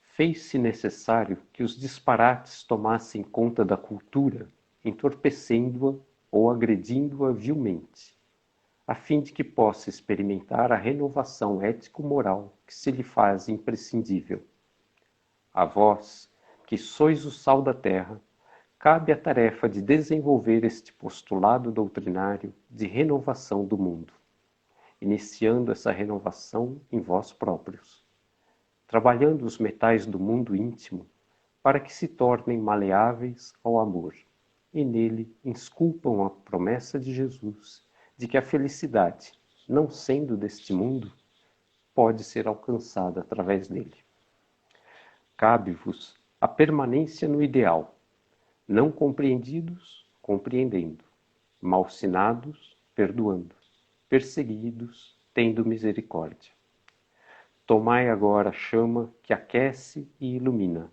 Fez-se necessário que os disparates tomassem conta da cultura, entorpecendo-a ou agredindo-a vilmente, a fim de que possa experimentar a renovação ético-moral que se lhe faz imprescindível. A vós, que sois o sal da terra, cabe a tarefa de desenvolver este postulado doutrinário de renovação do mundo, iniciando essa renovação em vós próprios, trabalhando os metais do mundo íntimo para que se tornem maleáveis ao amor, e nele insculpam a promessa de Jesus de que a felicidade, não sendo deste mundo, pode ser alcançada através dele. Cabe-vos a permanência no ideal, não compreendidos, compreendendo, malsinados, perdoando, perseguidos, tendo misericórdia. Tomai agora a chama que aquece e ilumina,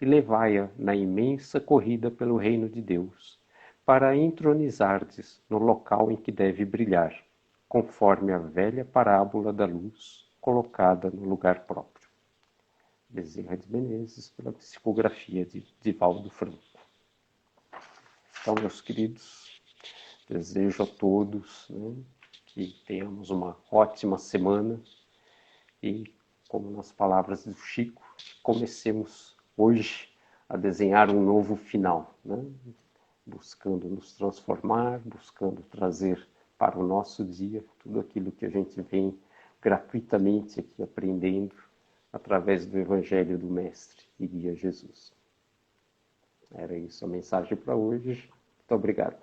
e levai-a na imensa corrida pelo reino de Deus, para entronizardes no local em que deve brilhar, conforme a velha parábola da luz colocada no lugar próprio. Bezerra de Menezes, pela psicografia de Divaldo Franco. Então, meus queridos, desejo a todos, né, que tenhamos uma ótima semana e, como nas palavras do Chico, comecemos hoje a desenhar um novo final, né? Buscando nos transformar, buscando trazer para o nosso dia tudo aquilo que a gente vem gratuitamente aqui aprendendo através do Evangelho do Mestre e Guia Jesus. Era isso a mensagem para hoje. Muito obrigado.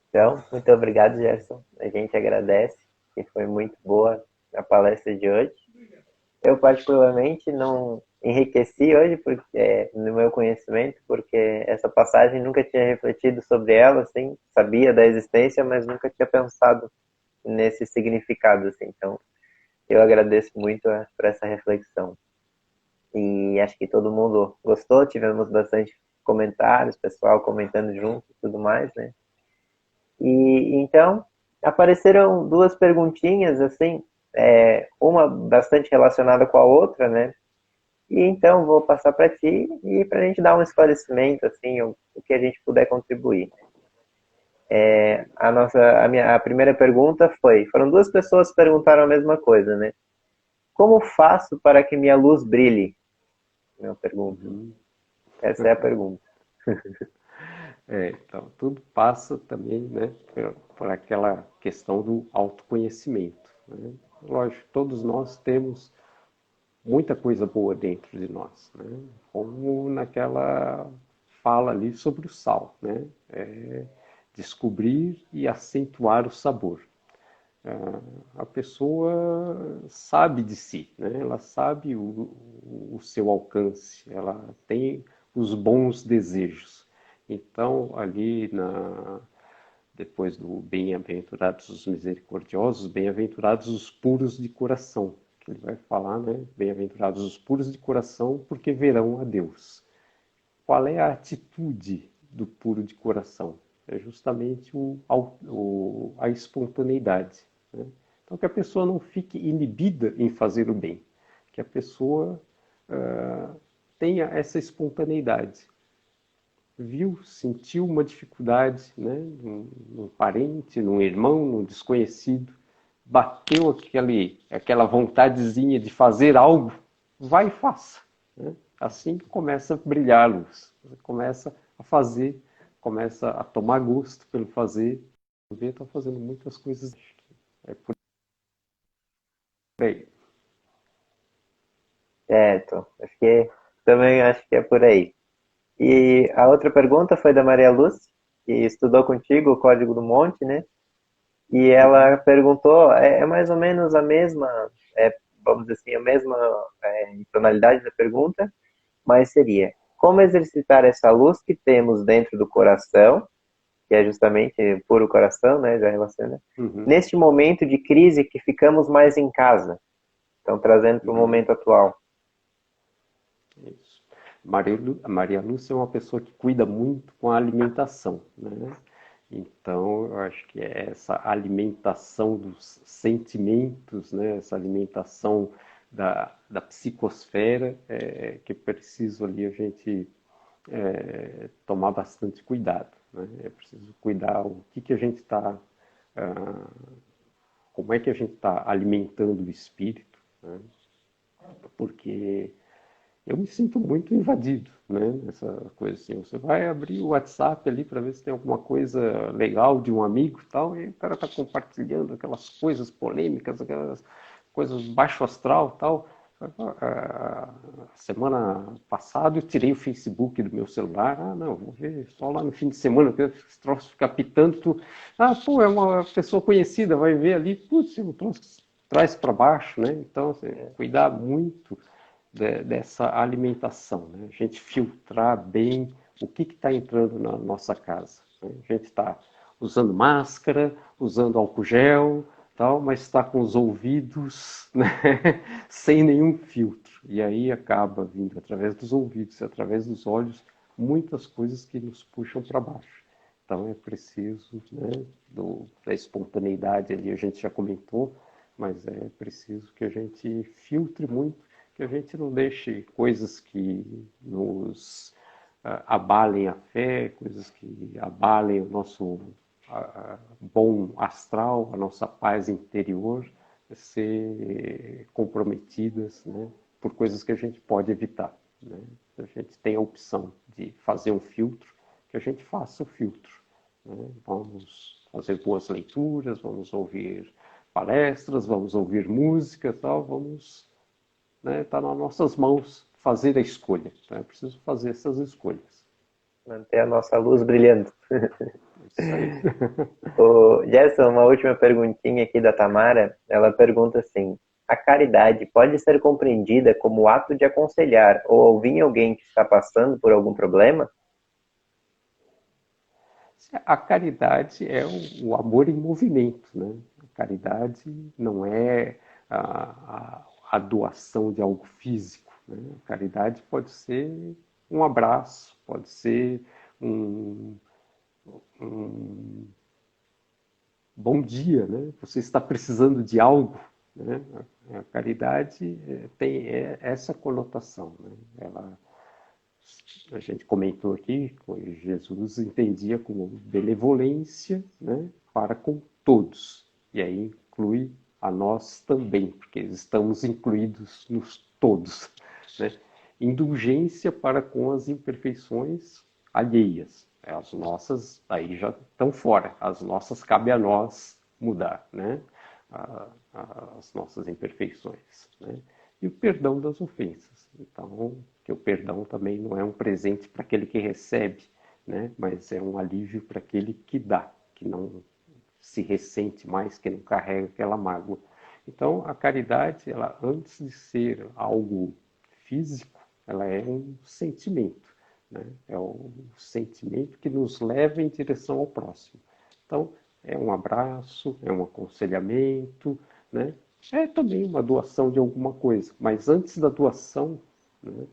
Então, muito obrigado, Gerson. A gente agradece, que foi muito boa a palestra de hoje. Eu, particularmente, não enriqueci hoje porque, no meu conhecimento, porque essa passagem nunca tinha refletido sobre ela, assim, sabia da existência, mas nunca tinha pensado nesse significado, assim. Então, eu agradeço muito por essa reflexão. E acho que todo mundo gostou, tivemos bastante comentários, pessoal comentando junto e tudo mais, né? E então, apareceram duas perguntinhas, assim, uma bastante relacionada com a outra, né? E então vou passar para ti e para a gente dar um esclarecimento, assim, o que a gente puder contribuir. A primeira pergunta foram duas pessoas que perguntaram a mesma coisa, né? Como faço para que minha luz brilhe? Minha pergunta. Essa é a pergunta. Então, tudo passa também, né, por aquela questão do autoconhecimento, né? Lógico, todos nós temos muita coisa boa dentro de nós, né? Como naquela fala ali sobre o sal, né? Descobrir e acentuar o sabor. A pessoa sabe de si, né? Ela sabe o seu alcance, ela tem os bons desejos. Então, ali depois do bem-aventurados os misericordiosos, bem-aventurados os puros de coração, que ele vai falar, né? Bem-aventurados os puros de coração, porque verão a Deus. Qual é a atitude do puro de coração? É justamente a espontaneidade, né? Então, que a pessoa não fique inibida em fazer o bem, que a pessoa tenha essa espontaneidade. Viu, sentiu uma dificuldade, né, num parente, num irmão, num desconhecido, bateu aquela vontadezinha de fazer algo, vai e faça, né? Assim começa a brilhar a luz, você começa a fazer, começa a tomar gosto pelo fazer, está fazendo muitas coisas. É por Bem, Certo. Também acho que é por aí. E a outra pergunta foi da Maria Lúcia, que estudou contigo o Código do Monte, né? E ela uhum, perguntou, é mais ou menos a mesma, vamos dizer assim, a mesma tonalidade da pergunta, mas seria: como exercitar essa luz que temos dentro do coração, que é justamente puro coração, né? Já relaciona, uhum, neste momento de crise que ficamos mais em casa. Então, trazendo para o uhum. momento atual. Isso. A Maria Lúcia é uma pessoa que cuida muito com a alimentação, né? Então, eu acho que é essa alimentação dos sentimentos, né? Essa alimentação da psicosfera que é preciso ali a gente tomar bastante cuidado, né? É preciso cuidar o que a gente está, como é que a gente está alimentando o espírito, né? Porque eu me sinto muito invadido, né? Nessa coisa assim. Você vai abrir o WhatsApp ali para ver se tem alguma coisa legal de um amigo e tal, e o cara tá compartilhando aquelas coisas polêmicas, aquelas coisas baixo astral e tal. A semana passada eu tirei o Facebook do meu celular. Ah, não, vou ver só lá no fim de semana, porque esse troço fica pitando. Ah, pô, é uma pessoa conhecida, vai ver ali, putz, o troço traz para baixo, né? Então, assim, cuidar muito dessa alimentação, né? A gente filtrar bem o que está entrando na nossa casa, né? A gente está usando máscara, usando álcool gel, tal, mas está com os ouvidos, né? Sem nenhum filtro. E aí acaba vindo através dos ouvidos, através dos olhos, muitas coisas que nos puxam para baixo. Então é preciso, né, da espontaneidade ali, a gente já comentou, mas é preciso que a gente filtre muito, que a gente não deixe coisas que nos abalem a fé, coisas que abalem o nosso bom astral, a nossa paz interior, ser comprometidas, né, por coisas que a gente pode evitar. Né? A gente tem a opção de fazer um filtro, que a gente faça o filtro. Né? Vamos fazer boas leituras, vamos ouvir palestras, vamos ouvir música, tal, vamos, né, tá nas nossas mãos fazer a escolha. Né? É preciso fazer essas escolhas. Manter a nossa luz brilhando. É isso aí. O Gerson, uma última perguntinha aqui da Tamara. Ela pergunta assim: a caridade pode ser compreendida como o ato de aconselhar ou ouvir alguém que está passando por algum problema? A caridade é o amor em movimento, né? A caridade não é a doação de algo físico, né? A caridade pode ser um abraço, pode ser um, um bom dia, né? Você está precisando de algo, né? A caridade tem essa conotação, né? Ela, a gente comentou aqui, que Jesus entendia como benevolência, né, para com todos. E aí inclui a nós também, porque estamos incluídos nos todos. Né? Indulgência para com as imperfeições alheias. As nossas aí já estão fora. As nossas cabe a nós mudar, né? As nossas imperfeições. Né? E o perdão das ofensas. Então, que o perdão também não é um presente para aquele que recebe, né? Mas é um alívio para aquele que dá, que não se ressente mais, que não carrega aquela mágoa. Então, a caridade, ela antes de ser algo físico, ela é um sentimento, né? É o sentimento que nos leva em direção ao próximo. Então, é um abraço, é um aconselhamento, né? É também uma doação de alguma coisa, mas antes da doação, né,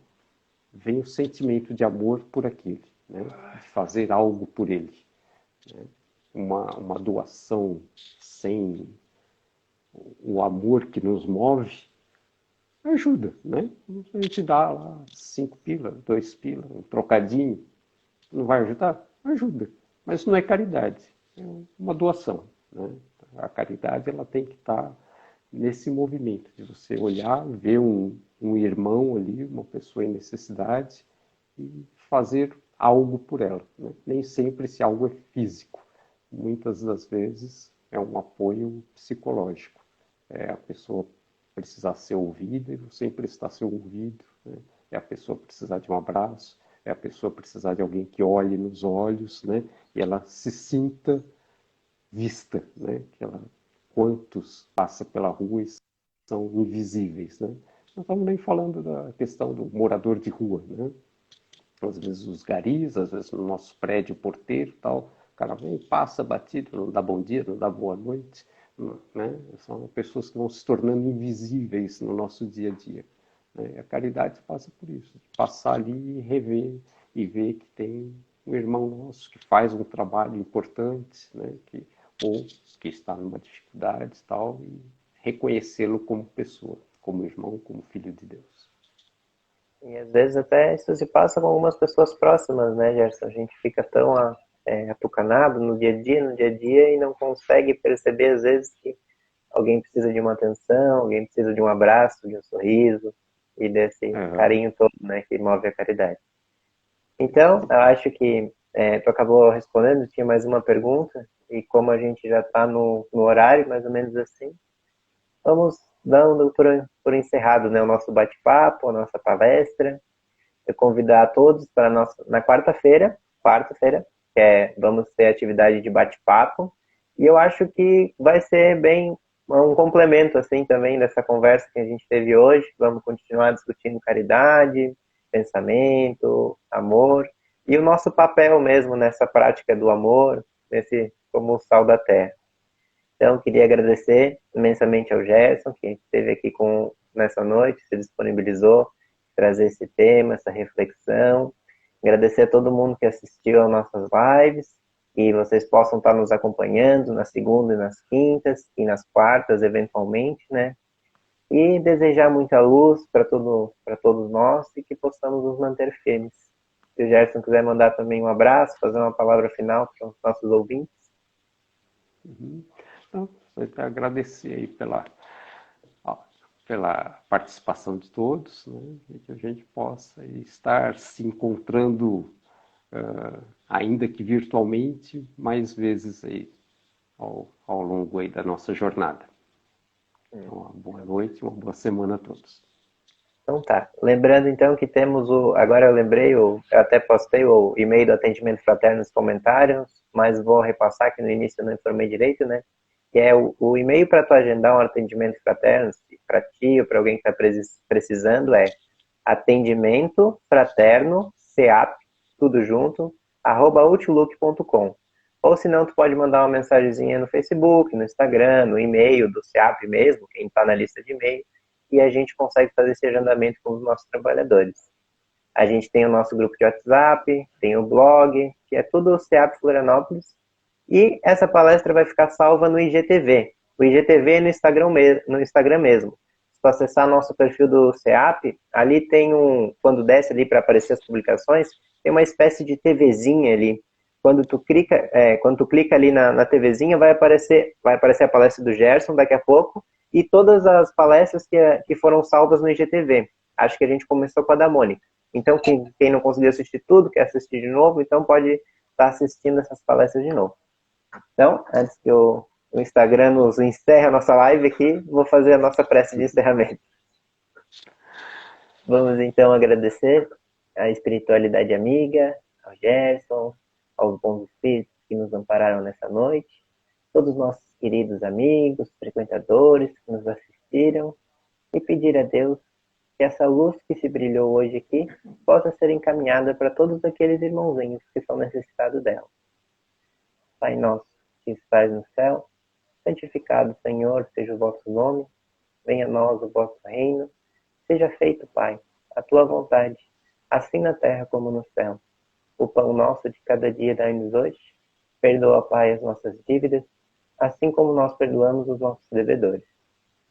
vem o sentimento de amor por aquele, né? De fazer algo por ele. Né? Uma doação sem o amor que nos move ajuda, né? A gente dá lá 5 pila, 2 pila, um trocadinho, não vai ajudar? Ajuda, mas não é caridade, é uma doação, né? A caridade ela tem que estar nesse movimento de você olhar, ver um irmão ali, uma pessoa em necessidade e fazer algo por ela. Né? Nem sempre esse algo é físico. Muitas das vezes é um apoio psicológico. É a pessoa precisar ser ouvida e você emprestar seu ouvido, né? É a pessoa precisar de um abraço, é a pessoa precisar de alguém que olhe nos olhos, né? E ela se sinta vista, né? Que ela, quantos passa pela rua e são invisíveis, né? Não estamos nem falando da questão do morador de rua, né? Às vezes os garis, às vezes no nosso prédio, porteiro e tal, o cara vem, passa batido, não dá bom dia, não dá boa noite, né? São pessoas que vão se tornando invisíveis no nosso dia a dia, né? A caridade passa por isso, passar ali e rever e ver que tem um irmão nosso que faz um trabalho importante, né? Ou que está numa dificuldade e tal, e reconhecê-lo como pessoa, como irmão, como filho de Deus. E às vezes até isso se passa com algumas pessoas próximas, né, Gerson? A gente fica tão atucanado no dia a dia, e não consegue perceber, às vezes, que alguém precisa de uma atenção, alguém precisa de um abraço, de um sorriso, e desse Uhum. carinho todo, né, que move a caridade. Então, eu acho que tu acabou respondendo, tinha mais uma pergunta, e como a gente já está no horário, mais ou menos assim, vamos dando por encerrado, né, o nosso bate-papo, a nossa palestra. Eu convidar a todos para nossa, na quarta-feira, vamos ter atividade de bate-papo, e eu acho que vai ser bem um complemento assim também dessa conversa que a gente teve hoje. Vamos continuar discutindo caridade, pensamento, amor e o nosso papel mesmo nessa prática do amor, nesse como o sal da terra. Então, queria agradecer imensamente ao Gerson, que esteve aqui nessa noite, se disponibilizou trazer esse tema, essa reflexão. Agradecer a todo mundo que assistiu às nossas lives, e vocês possam estar nos acompanhando na segunda e nas quintas, e nas quartas, eventualmente, né? E desejar muita luz para todos nós, e que possamos nos manter firmes. Se o Gerson quiser mandar também um abraço, fazer uma palavra final para os nossos ouvintes. Uhum. Então, agradecer aí pela participação de todos, né, e que a gente possa estar se encontrando, ainda que virtualmente, mais vezes aí ao longo aí da nossa jornada. Então, uma boa noite, uma boa semana a todos. Então tá. Lembrando então que temos agora eu lembrei, eu até postei o e-mail do atendimento fraterno nos comentários, mas vou repassar que no início eu não informei direito, né? Que é o e-mail para tu agendar um atendimento fraterno, para ti ou para alguém que está precisando, é atendimento fraterno, CEAP, tudo junto, @outlook.com. Ou se não, tu pode mandar uma mensagenzinha no Facebook, no Instagram, no e-mail do CEAP mesmo, quem está na lista de e-mail, e a gente consegue fazer esse agendamento com os nossos trabalhadores. A gente tem o nosso grupo de WhatsApp, tem o blog, que é tudo o CEAP Florianópolis, e essa palestra vai ficar salva no IGTV. O IGTV é no Instagram mesmo. Se tu acessar nosso perfil do CEAP, ali tem quando desce ali para aparecer as publicações, tem uma espécie de TVzinha ali. Quando tu clica ali na TVzinha, vai aparecer a palestra do Gerson daqui a pouco, e todas as palestras que foram salvas no IGTV. Acho que a gente começou com a da Mônica. Então, quem não conseguiu assistir tudo, quer assistir de novo, então pode estar assistindo essas palestras de novo. Então, antes que o Instagram nos encerre a nossa live aqui, vou fazer a nossa prece de encerramento. Vamos então agradecer à espiritualidade amiga, ao Gerson, aos bons espíritos que nos ampararam nessa noite, todos os nossos queridos amigos, frequentadores que nos assistiram, e pedir a Deus que essa luz que se brilhou hoje aqui possa ser encaminhada para todos aqueles irmãozinhos que são necessitados dela. Pai nosso que estás no céu, santificado, Senhor, seja o vosso nome, venha a nós o vosso reino, seja feito, Pai, a tua vontade, assim na terra como no céu. O pão nosso de cada dia dai-nos hoje, perdoa, Pai, as nossas dívidas, assim como nós perdoamos os nossos devedores.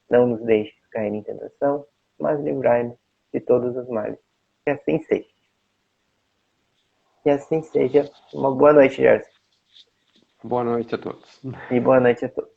Não nos deixes cair em tentação, mas livrai-nos de todos os males. Que assim seja. Que assim seja. Uma boa noite, Gerson. Boa noite a todos. E boa noite a todos.